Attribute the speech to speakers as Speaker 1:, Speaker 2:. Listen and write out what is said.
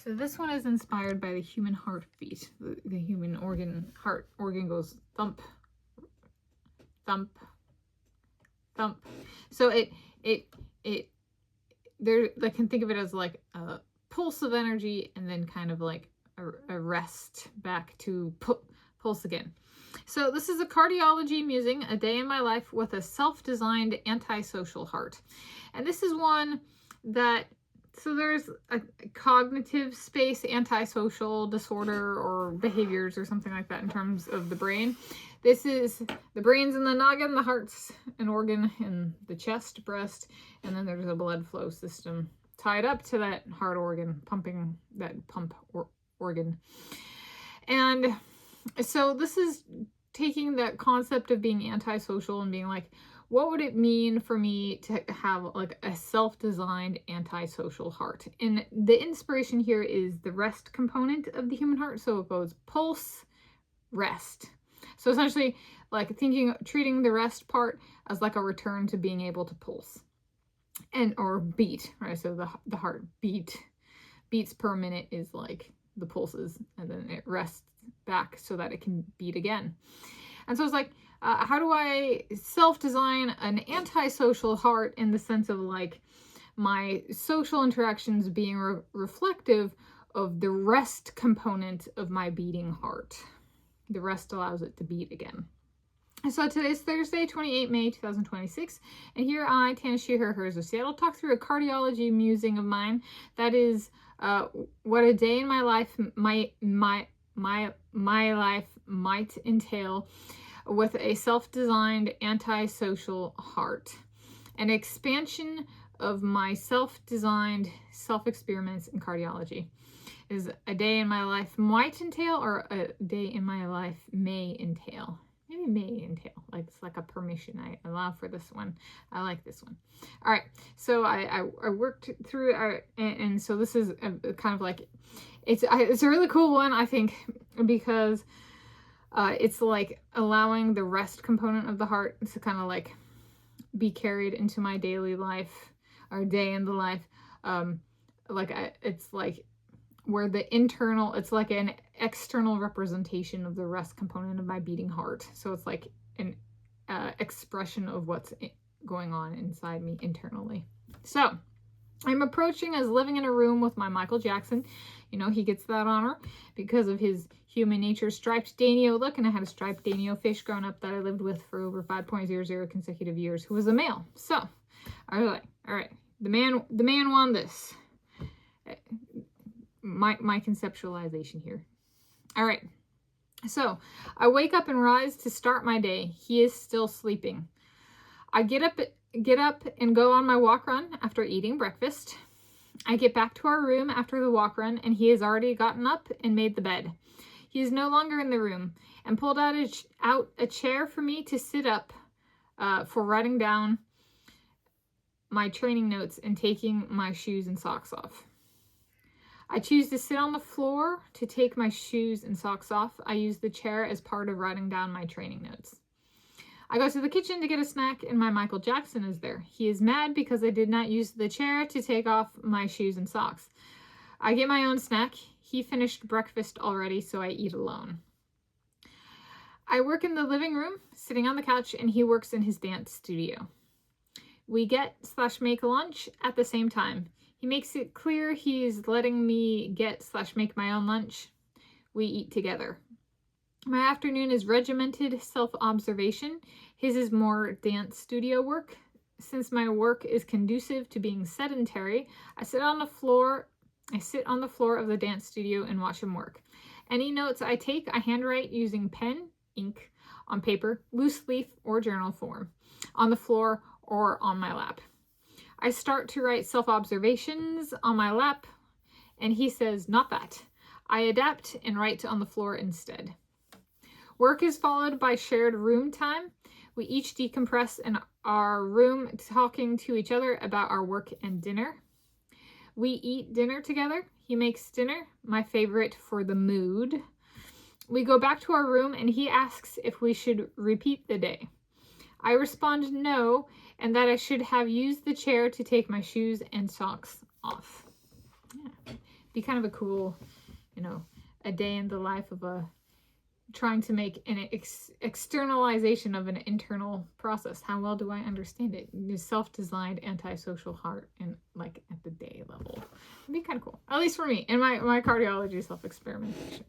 Speaker 1: So this one is inspired by the human heartbeat. The human heart organ goes thump, thump, thump. So there, I can think of it as like a pulse of energy and then kind of like a rest back to pulse again. So this is a cardiology musing, a day in my life with a self-designed antisocial heart. And this is one that, so there's a cognitive space antisocial disorder or behaviors or something like that in terms of the brain. This is the brain's in the noggin, the heart's an organ in the chest, breast, and then there's a blood flow system tied up to that heart organ, pumping that organ. And so this is taking that concept of being antisocial and being like, what would it mean for me to have like a self-designed antisocial heart? And the inspiration here is the rest component of the human heart. So it goes pulse, rest. So essentially like treating the rest part as like a return to being able to pulse or beat, right? So the heart beats per minute is like the pulses, and then it rests back so that it can beat again. And so it's like, how do I self-design an antisocial heart in the sense of like my social interactions being reflective of the rest component of my beating heart? The rest allows it to beat again. So today's Thursday, 28 May 2026, and here I, Tanis of Seattle, talk through a cardiology musing of mine that is what a day in my life my life might entail with a self-designed antisocial heart. An expansion of my self-designed self-experiments in cardiology. Is a day in my life might entail, or a day in my life may entail? Maybe may entail. Like it's like a permission. I allow for this one. I like this one. All right. So I worked through it, and so this is a kind of like it's a really cool one, I think, because it's like allowing the rest component of the heart to kind of like be carried into my daily life or day in the life. It's like where the internal, it's like an external representation of the rest component of my beating heart. So it's like an expression of what's going on inside me internally. So I'm approaching as living in a room with my Michael Jackson. You know, he gets that honor because of his human nature striped Danio look, and I had a striped Danio fish growing up that I lived with for over 5.00 consecutive years, who was a male. So, all right, the man won this. My conceptualization here. All right, so I wake up and rise to start my day. He is still sleeping. I get up and go on my walk run after eating breakfast. I get back to our room after the walk run, and he has already gotten up and made the bed. He is no longer in the room and pulled out a chair for me to sit up for writing down my training notes and taking my shoes and socks off. I choose to sit on the floor to take my shoes and socks off. I use the chair as part of writing down my training notes. I go to the kitchen to get a snack, and my Michael Jackson is there. He is mad because I did not use the chair to take off my shoes and socks. I get my own snack. He finished breakfast already, so I eat alone. I work in the living room, sitting on the couch, and he works in his dance studio. We get/make lunch at the same time. He makes it clear he's letting me get/make my own lunch. We eat together. My afternoon is regimented self-observation. His is more dance studio work. Since my work is conducive to being sedentary, I sit on the floor of the dance studio and watch him work. Any notes I take, I handwrite using pen, ink, on paper, loose leaf, or journal form, on the floor or on my lap. I start to write self-observations on my lap, and he says, "Not that." I adapt and write on the floor instead. Work is followed by shared room time. We each decompress in our room, talking to each other about our work and dinner. We eat dinner together. He makes dinner, my favorite for the mood. We go back to our room, and he asks if we should repeat the day. I respond no, and that I should have used the chair to take my shoes and socks off. Yeah. Be kind of a cool, you know, a day in the life of a trying to make an externalization of an internal process. How well do I understand it? Self-designed antisocial heart and like at the day level. It'd be kind of cool, at least for me in my cardiology self-experimentation.